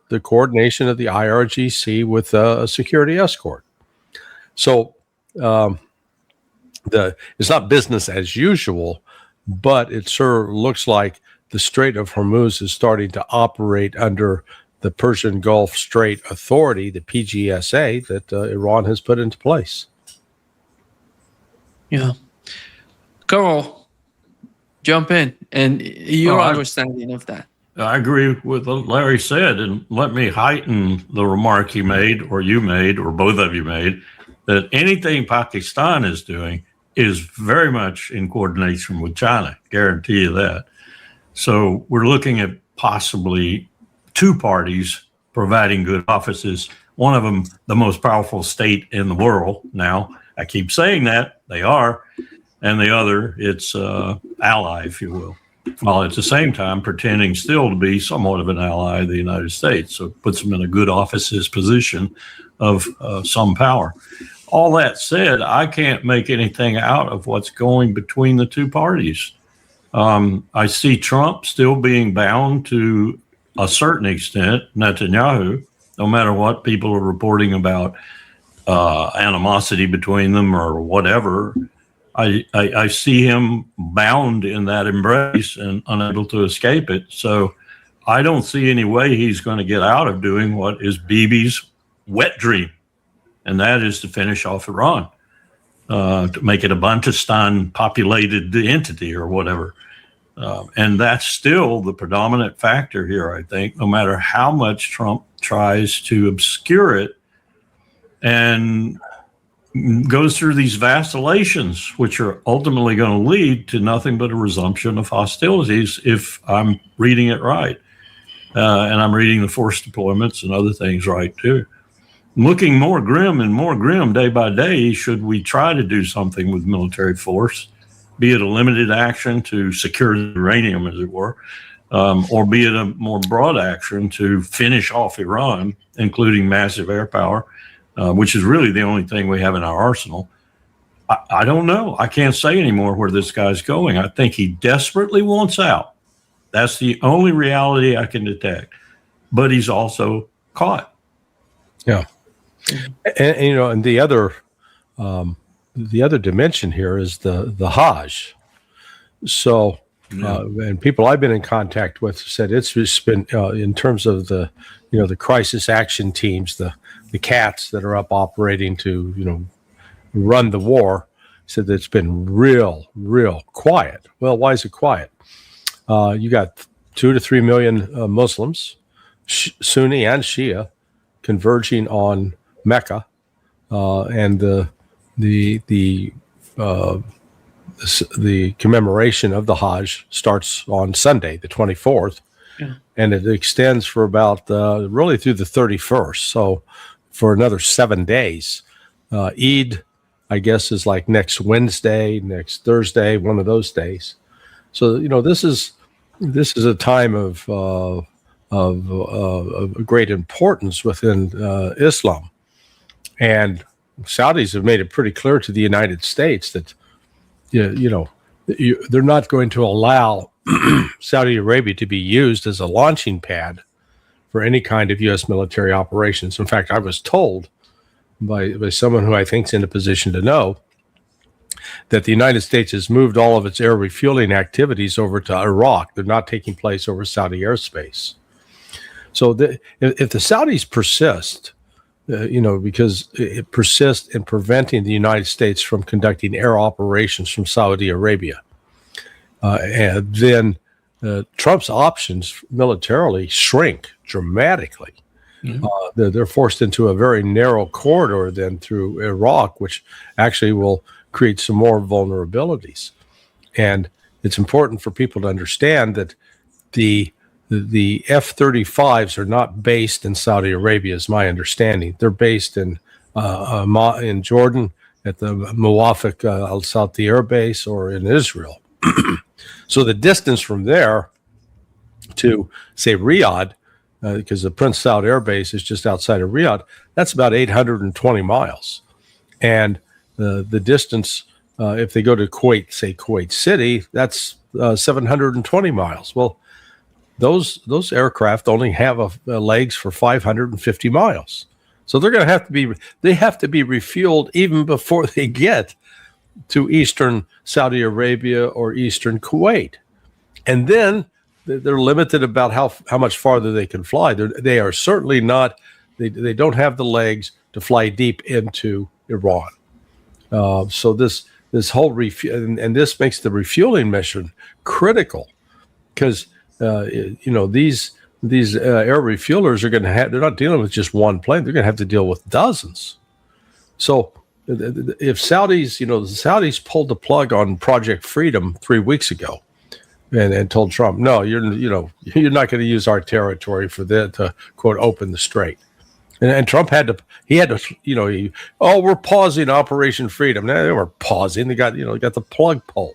the coordination of the IRGC with a security escort. So it's not business as usual, but it sure looks like the Strait of Hormuz is starting to operate under the Persian Gulf Strait Authority, the PGSA, that Iran has put into place. Yeah. Carl, jump in, and your understanding of that. I agree with what Larry said, and let me heighten the remark he made, or you made, or both of you made, that anything Pakistan is doing is very much in coordination with China. Guarantee you that. So we're looking at possibly two parties providing good offices. One of them, the most powerful state in the world now. I keep saying that, they are. And the other, it's ally, if you will, while at the same time pretending still to be somewhat of an ally of the United States. So it puts them in a good officer's position of some power. All that said, I can't make anything out of what's going between the two parties. I see Trump still being bound to a certain extent, Netanyahu, no matter what people are reporting about animosity between them or whatever. I see him bound in that embrace and unable to escape it. So I don't see any way he's going to get out of doing what is Bibi's wet dream, and that is to finish off Iran, to make it a Bantustan populated entity or whatever. And that's still the predominant factor here, I think, no matter how much Trump tries to obscure it and goes through these vacillations, which are ultimately going to lead to nothing but a resumption of hostilities, if I'm reading it right. And I'm reading the forced deployments and other things right, too. Looking more grim and more grim day by day, should we try to do something with military force, be it a limited action to secure the uranium, as it were, or be it a more broad action to finish off Iran, including massive air power, which is really the only thing we have in our arsenal. I don't know. I can't say anymore where this guy's going. I think he desperately wants out. That's the only reality I can detect. But he's also caught. Yeah. And you know, and the other dimension here is the Hajj. So, and people I've been in contact with said it's just been in terms of the crisis action teams, the cats that are up operating to run the war, said that it's been real quiet. Well, why is it quiet? You got 2 to 3 million Muslims, Sunni and Shia, converging on Mecca, and the commemoration of the Hajj starts on Sunday, the 24th, and it extends for about really through the 31st. So for another 7 days. Eid, I guess, is like next Wednesday, next Thursday, one of those days. So this is a time of great importance within Islam. And Saudis have made it pretty clear to the United States that, they're not going to allow Saudi Arabia to be used as a launching pad for any kind of U.S. military operations. In fact, I was told by someone who I think is in a position to know that the United States has moved all of its air refueling activities over to Iraq. They're not taking place over Saudi airspace. So if the Saudis persist, because it persists in preventing the United States from conducting air operations from Saudi Arabia, and then Trump's options militarily shrink dramatically. Mm-hmm. They're forced into a very narrow corridor then through Iraq, which actually will create some more vulnerabilities. And it's important for people to understand that the F-35s are not based in Saudi Arabia, is my understanding. They're based in Jordan at the Muwafiq al-Salti Air Base, or in Israel. So the distance from there to, say, Riyadh, because the Prince Saud Air Base is just outside of Riyadh, that's about 820 miles. And the distance, if they go to Kuwait, say Kuwait City, that's 720 miles. Well, those aircraft only have legs for 550 miles. So they have to be refueled even before they get to eastern Saudi Arabia or eastern Kuwait. And then they're limited about how much farther they can fly. They are certainly not, they don't have the legs to fly deep into Iran. So this whole and this makes the refueling mission critical, because these air refuelers are going to have, they're not dealing with just one plane, they're going to have to deal with dozens. So if Saudis, the Saudis pulled the plug on Project Freedom 3 weeks ago and told Trump, no, you're not going to use our territory for that to quote open the strait. And Trump had to, we're pausing Operation Freedom. No, they weren't pausing. They got the plug pulled.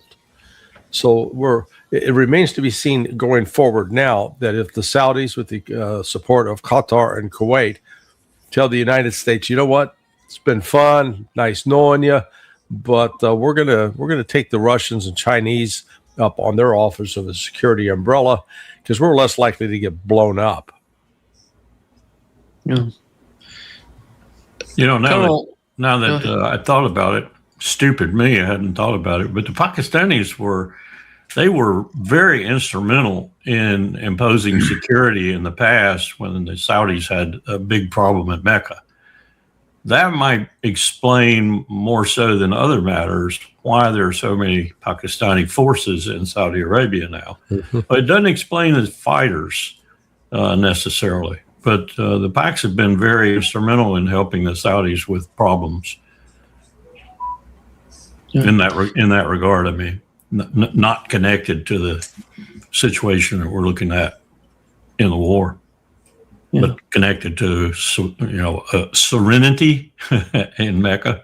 So it remains to be seen going forward now that if the Saudis, with the support of Qatar and Kuwait, tell the United States, you know what, it's been fun, nice knowing you, but we're gonna take the Russians and Chinese up on their offers of a security umbrella, because we're less likely to get blown up. Yeah. Now that I thought about it, stupid me, I hadn't thought about it, but the Pakistanis were very instrumental in imposing security in the past when the Saudis had a big problem at Mecca. That might explain more so than other matters why there are so many Pakistani forces in Saudi Arabia now. Mm-hmm. But it doesn't explain the fighters necessarily. But the Pacs have been very instrumental in helping the Saudis with problems. Yeah. In that regard, I mean, not connected to the situation that we're looking at in the war, but connected to serenity in Mecca.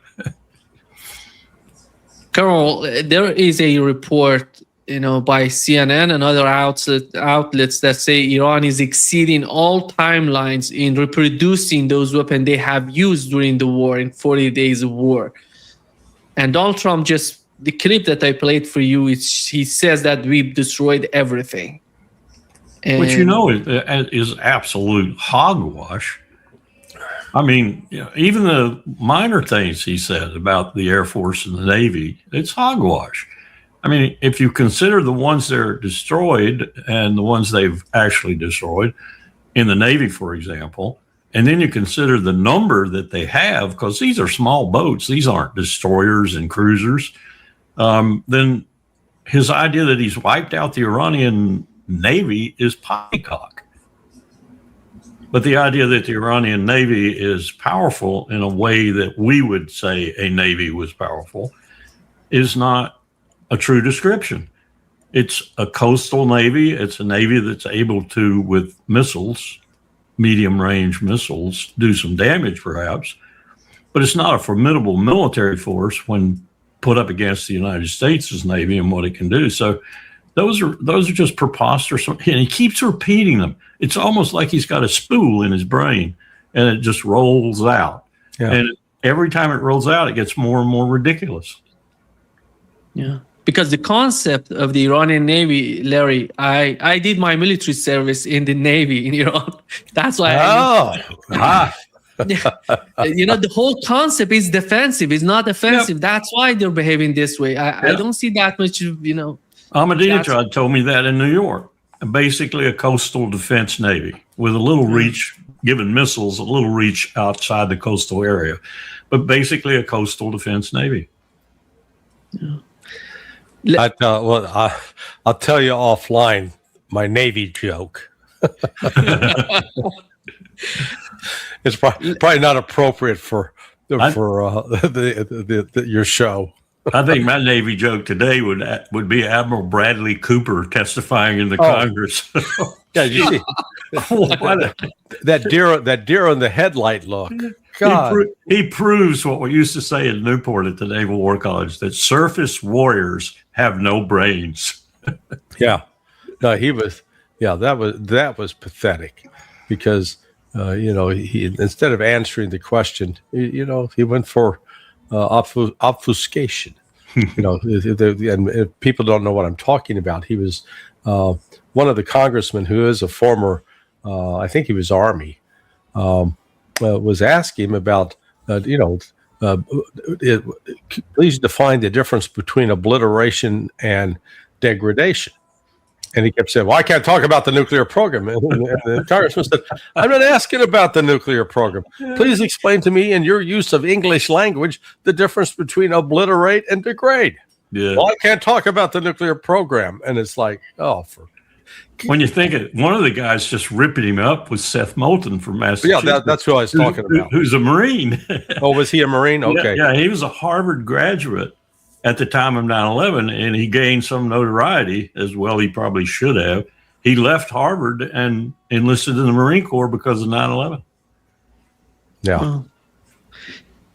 Colonel, there is a report, by CNN and other outlets that say Iran is exceeding all timelines in reproducing those weapons they have used during the war in 40 days of war. And Donald Trump, just the clip that I played for you, he says that we've destroyed everything. Which is absolute hogwash. I mean, even the minor things he said about the Air Force and the Navy, it's hogwash. I mean, if you consider the ones that are destroyed and the ones they've actually destroyed in the Navy, for example, and then you consider the number that they have, because these are small boats, these aren't destroyers and cruisers, then his idea that he's wiped out the Iranian Navy is poppycock. But the idea that the Iranian Navy is powerful in a way that we would say a Navy was powerful is not a true description. It's a coastal Navy. It's a Navy that's able to, with missiles, medium-range missiles, do some damage perhaps, but it's not a formidable military force when put up against the United States' Navy and what it can do. So those are just preposterous, and he keeps repeating them. It's almost like he's got a spool in his brain, and it just rolls out. Yeah. And every time it rolls out, it gets more and more ridiculous. Yeah. Because the concept of the Iranian Navy, Larry, I did my military service in the Navy in Iran. That's why. The whole concept is defensive. It's not offensive. Yep. That's why they're behaving this way. I don't see that much, Ahmadinejad told me that in New York. Basically a coastal defense Navy with a little reach, given missiles, a little reach outside the coastal area. But basically a coastal defense Navy. Yeah. I'll tell you offline my Navy joke. It's probably not appropriate for your show. I think my Navy joke today would be Admiral Bradley Cooper testifying in the Congress. Yeah, you see that deer on the headlight look. God. He proves what we used to say in Newport at the Naval War College, that surface warriors have no brains. Yeah, no, he was. Yeah, that was pathetic, because he, instead of answering the question, he went for obfuscation. And if people don't know what I'm talking about, he was one of the congressmen who is a former, I think he was Army, was asking him about, please define the difference between obliteration and degradation. And he kept saying, well, I can't talk about the nuclear program. And the congressman said, I'm not asking about the nuclear program. Please explain to me in your use of English language the difference between obliterate and degrade. Yeah. Well, I can't talk about the nuclear program. And it's like, when you think it, one of the guys just ripping him up was Seth Moulton from Massachusetts. Yeah, that's who I was talking about. Who's a Marine. Oh, was he a Marine? Okay. Yeah, he was a Harvard graduate at the time of 9/11, and he gained some notoriety, as well he probably should have. He left Harvard and enlisted in the Marine Corps because of 9/11. Yeah. Oh.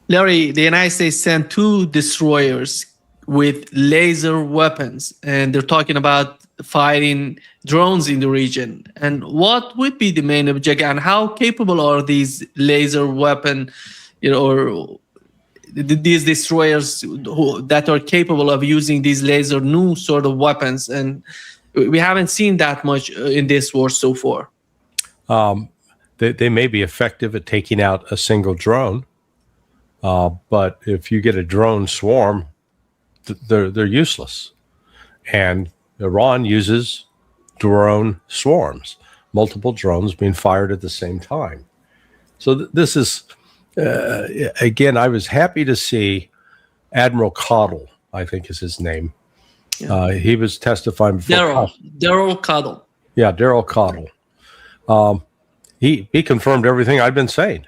Larry, the United States sent 2 destroyers with laser weapons, and they're talking about firing drones in the region. And what would be the main objective, and how capable are these laser weapon, or these destroyers that are capable of using these laser new sort of weapons? And we haven't seen that much in this war so far. They may be effective at taking out a single drone, but if you get a drone swarm, they're useless. And Iran uses drone swarms, multiple drones being fired at the same time. So this is, again, I was happy to see Admiral Cottle, I think is his name. Yeah. He was testifying before. Daryl Cottle. Yeah, Daryl Cottle. He confirmed everything I've been saying.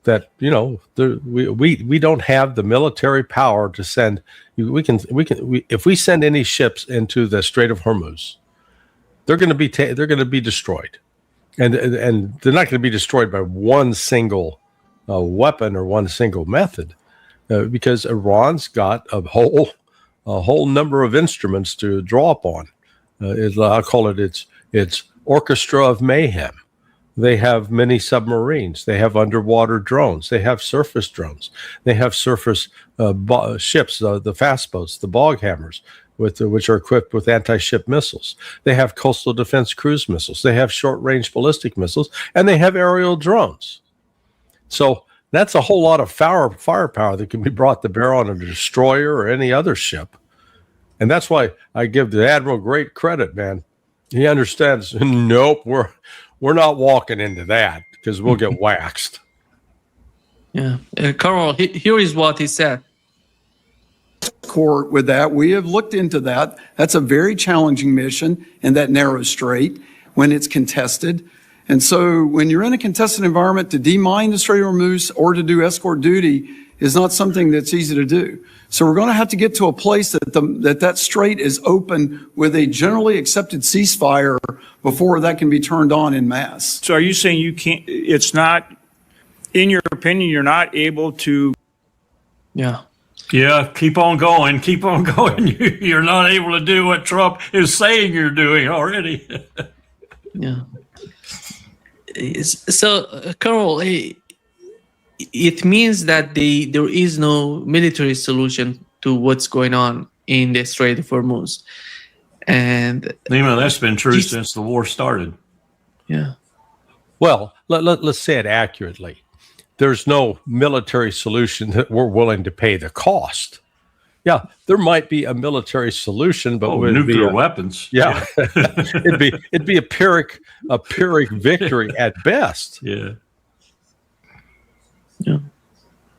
That we don't have the military power to send. If we send any ships into the Strait of Hormuz, they're going to be destroyed, and they're not going to be destroyed by one single weapon or one single method, because Iran's got a whole number of instruments to draw upon. I'll call it its orchestra of mayhem. They have many submarines. They have underwater drones. They have surface drones. They have surface ships, the fast boats, the bog hammers, which are equipped with anti-ship missiles. They have coastal defense cruise missiles. They have short-range ballistic missiles, and they have aerial drones. So that's a whole lot of firepower that can be brought to bear on a destroyer or any other ship. And that's why I give the Admiral great credit, man. He understands. Nope, we're not walking into that because we'll get waxed. Yeah. Colonel, here is what he said. Court with that. We have looked into that. That's a very challenging mission in that narrow strait when it's contested. And so when you're in a contested environment, to demine the Strait of Hormuz or to do escort duty is not something that's easy to do. So we're going to have to get to a place that strait is open with a generally accepted ceasefire before that can be turned on en masse. So are you saying you can't, it's not, in your opinion, you're not able to? Yeah. Yeah, keep on going. Keep on going. You're not able to do what Trump is saying you're doing already. Yeah. So, Colonel, it means that there is no military solution to what's going on in the Strait of Hormuz. And that's been true since the war started. Yeah. Well, let's say it accurately. There's no military solution that we're willing to pay the cost. Yeah, there might be a military solution, but nuclear weapons. Yeah, it'd be a pyrrhic victory at best. Yeah. Yeah.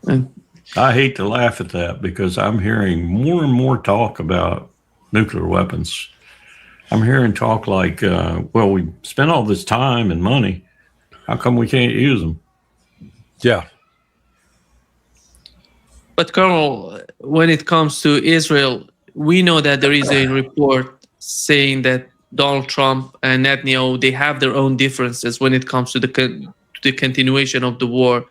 And I hate to laugh at that because I'm hearing more and more talk about nuclear weapons. I'm hearing talk like, we spent all this time and money. How come we can't use them? Yeah. But Colonel, when it comes to Israel, we know that there is a report saying that Donald Trump and Netanyahu, they have their own differences when it comes to the continuation of the war.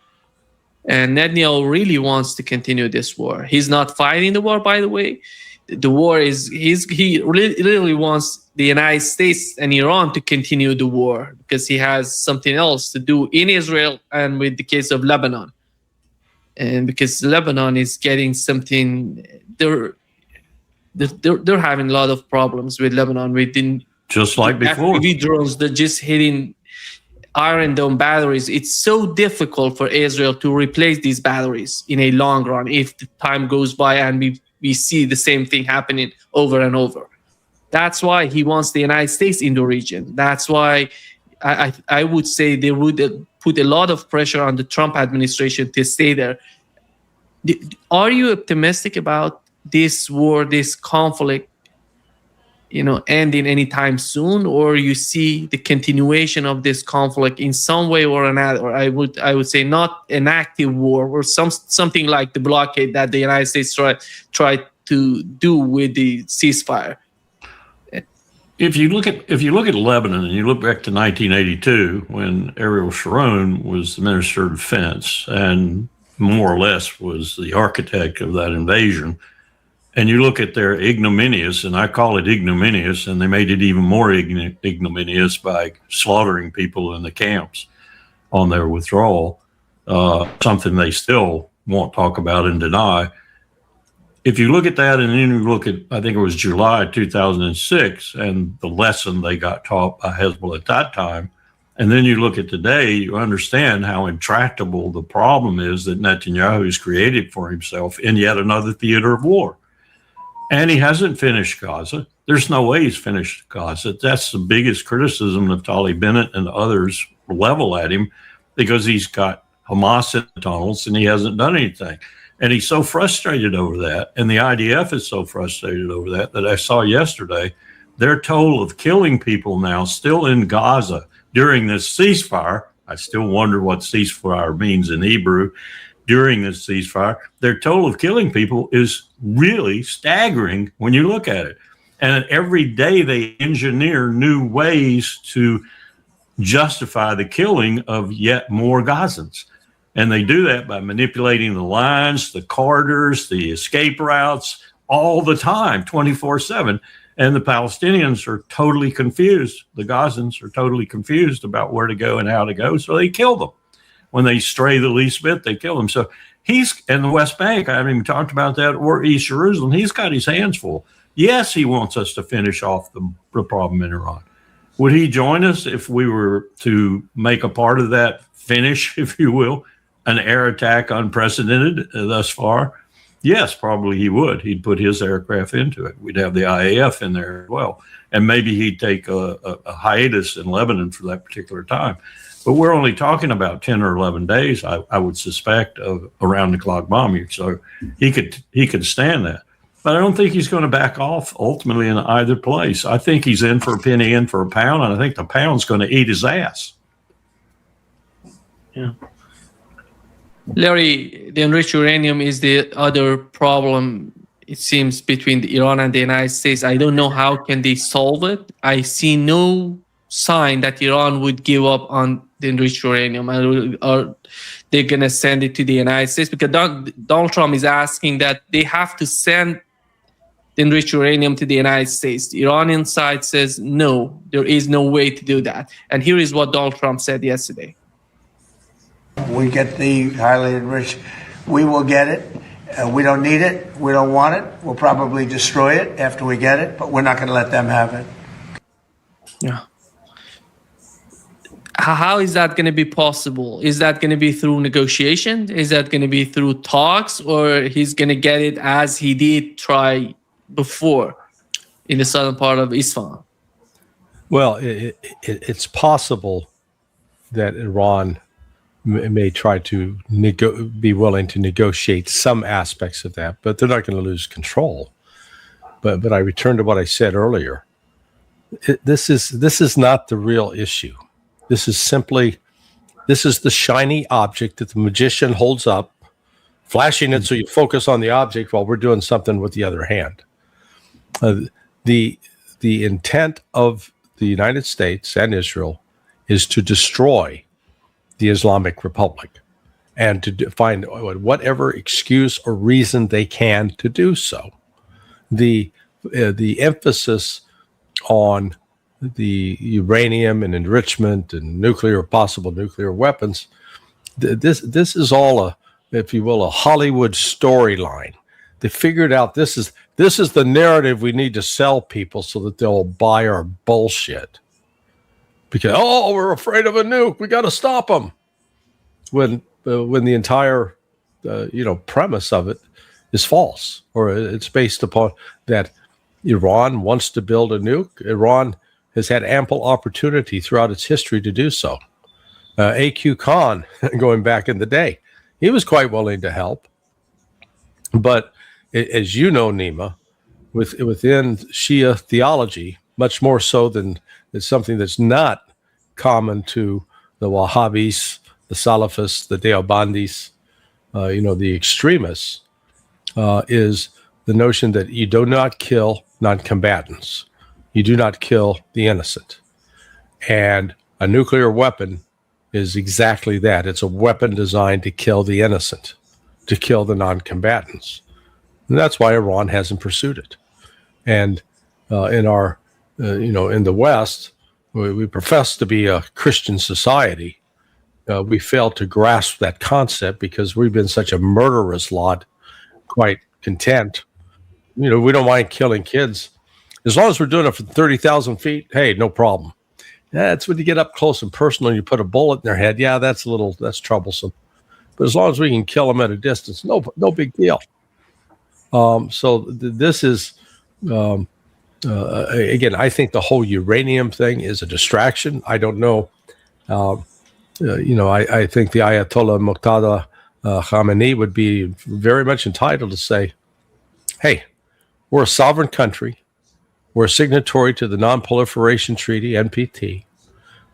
And Netanyahu really wants to continue this war. He's not fighting the war, by the way. The war is, he really wants the United States and Iran to continue the war because he has something else to do in Israel and with the case of Lebanon. And because Lebanon is getting something, they're having a lot of problems with Lebanon. We didn't Just like before. FPV drones, they're just hitting Iron Dome batteries. It's so difficult for Israel to replace these batteries in a long run if the time goes by and we see the same thing happening over and over. That's why he wants the United States in the region. That's why I would say they would put a lot of pressure on the Trump administration to stay there. Are you optimistic about this war, this conflict, ending anytime soon, or you see the continuation of this conflict in some way or another? Or I would say not an active war, or something like the blockade that the United States tried to do with the ceasefire. If you look at Lebanon and you look back to 1982 when Ariel Sharon was the Minister of Defense and more or less was the architect of that invasion, and you look at their ignominious, and I call it ignominious, and they made it even more ignominious by slaughtering people in the camps on their withdrawal, something they still won't talk about and deny. If you look at that and then you look at, I think it was July 2006, and the lesson they got taught by Hezbollah at that time, and then you look at today, you understand how intractable the problem is that Netanyahu has created for himself in yet another theater of war. And he hasn't finished Gaza. There's no way he's finished Gaza. That's the biggest criticism Naftali Bennett and others level at him, because he's got Hamas in the tunnels and he hasn't done anything. And he's so frustrated over that, and the IDF is so frustrated over that I saw yesterday their total of killing people now still in Gaza during this ceasefire. I still wonder what ceasefire means in Hebrew. During this ceasefire, their total of killing people is really staggering when you look at it. And every day they engineer new ways to justify the killing of yet more Gazans. And they do that by manipulating the lines, the corridors, the escape routes all the time, 24/7. And the Palestinians are totally confused. The Gazans are totally confused about where to go and how to go. So they kill them. When they stray the least bit, they kill them. So he's in the West Bank. I haven't even talked about that, or East Jerusalem. He's got his hands full. Yes, he wants us to finish off the problem in Iran. Would he join us if we were to make a part of that finish, if you will, an air attack unprecedented thus far? Yes, probably he would. He'd put his aircraft into it. We'd have the IAF in there as well. And maybe he'd take a hiatus in Lebanon for that particular time. But we're only talking about 10 or 11 days, I would suspect, of around-the-clock bombing. So he could stand that. But I don't think he's going to back off ultimately in either place. I think he's in for a penny, in for a pound, and I think the pound's going to eat his ass. Yeah. Larry, the enriched uranium is the other problem, it seems, between Iran and the United States. I don't know how can they solve it. I see no sign that Iran would give up on the enriched uranium, or they're going to send it to the United States, because Donald Trump is asking that they have to send the enriched uranium to the United States. The Iranian side says, no, there is no way to do that. And here is what Donald Trump said yesterday. We get the highly enriched, we will get it. We don't need it. We don't want it. We'll probably destroy it after we get it, but we're not going to let them have it. Yeah. How is that going to be possible? Is that going to be through negotiation? Is that going to be through talks, or he's going to get it as he did try before in the southern part of Isfahan? Well, it's possible that Iran may try to be willing to negotiate some aspects of that, but they're not going to lose control. But I return to what I said earlier. This is not the real issue. This is the shiny object that the magician holds up, flashing it so you focus on the object while we're doing something with the other hand. The intent of the United States and Israel is to destroy the Islamic Republic and to find whatever excuse or reason they can to do so. The emphasis on the uranium and enrichment and possible nuclear weapons, this is all if you will, a Hollywood storyline. They figured out this This is the narrative we need to sell people so that they'll buy our bullshit. Because, we're afraid of a nuke. We got to stop them. When the entire, premise of it is false, or it's based upon that Iran wants to build a nuke. Iran has had ample opportunity throughout its history to do so. A.Q. Khan, going back in the day, he was quite willing to help. But as you know, Nima, within Shia theology, much more so than it's something that's not common to the Wahhabis, the Salafists, the Deobandis, the extremists, is the notion that you do not kill non-combatants. You do not kill the innocent. And a nuclear weapon is exactly that. It's a weapon designed to kill the innocent, to kill the non-combatants. And that's why Iran hasn't pursued it. And in our, in the West, we profess to be a Christian society. We fail to grasp that concept because we've been such a murderous lot, quite content. We don't mind killing kids. As long as we're doing it from 30,000 feet, hey, no problem. That's when you get up close and personal and you put a bullet in their head. Yeah, that's troublesome. But as long as we can kill them at a distance, no big deal. This is, again, I think the whole uranium thing is a distraction. I don't know. I think the Ayatollah Muqtada Khamenei would be very much entitled to say, hey, we're a sovereign country. We're a signatory to the Non-Proliferation Treaty, NPT.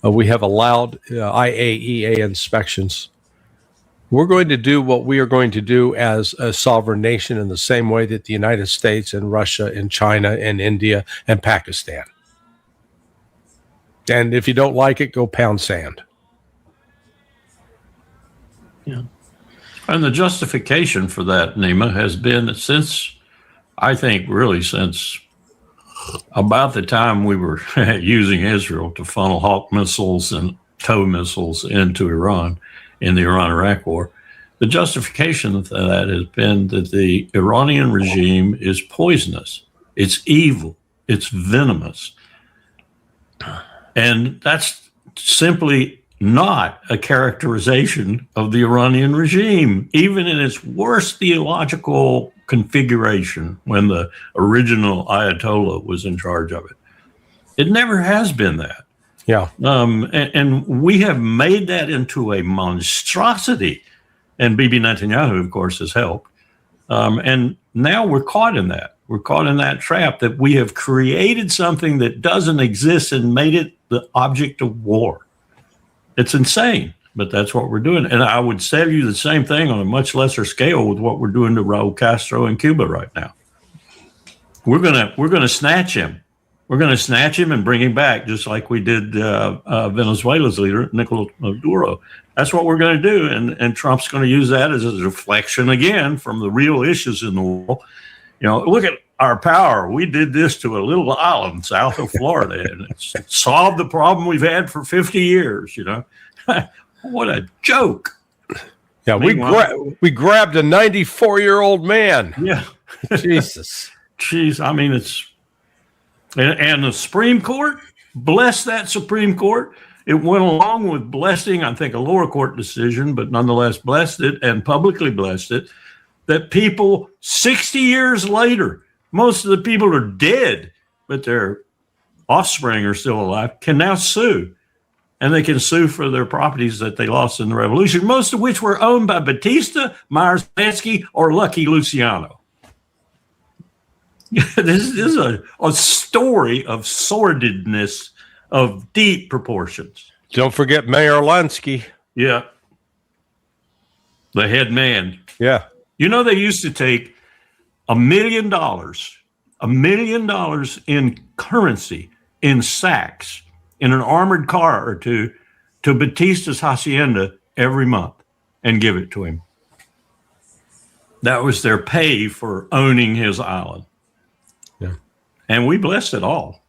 We have allowed IAEA inspections. We're going to do what we are going to do as a sovereign nation in the same way that the United States and Russia and China and India and Pakistan. And if you don't like it, go pound sand. Yeah. And the justification for that, Nima, has been since about the time we were using Israel to funnel Hawk missiles and TOW missiles into Iran in the Iran-Iraq war. The justification for that has been that the Iranian regime is poisonous. It's evil. It's venomous. And that's simply not a characterization of the Iranian regime, even in its worst theological configuration when the original Ayatollah was in charge of it. It never has been that. Yeah. And we have made that into a monstrosity. And Bibi Netanyahu, of course, has helped. And now we're caught in that. We're caught in that trap that we have created something that doesn't exist and made it the object of war. It's insane, but that's what we're doing. And I would tell you the same thing on a much lesser scale with what we're doing to Raul Castro in Cuba right now. We're gonna snatch him. We're going to snatch him and bring him back, just like we did Venezuela's leader, Nicolas Maduro. That's what we're going to do. And Trump's going to use that as a deflection again from the real issues in the world. Look at our power. We did this to a little island south of Florida, and it's solved the problem we've had for 50 years. What a joke. Yeah, we grabbed a 94-year-old man. Yeah. Jesus. Jeez, I mean, it's... And the Supreme Court, bless that Supreme Court. It went along with blessing, I think, a lower court decision, but nonetheless blessed it and publicly blessed it, that people 60 years later, most of the people are dead, but their offspring are still alive, can now sue. And they can sue for their properties that they lost in the revolution, most of which were owned by Batista, Myers-Lansky, or Lucky Luciano. This is a story of sordidness of deep proportions. Don't forget Mayor Lansky. Yeah. The head man. Yeah. They used to take $1 million in currency, in sacks, in an armored car or two, to Batista's hacienda every month and give it to him. That was their pay for owning his island. Yeah. And we blessed it all.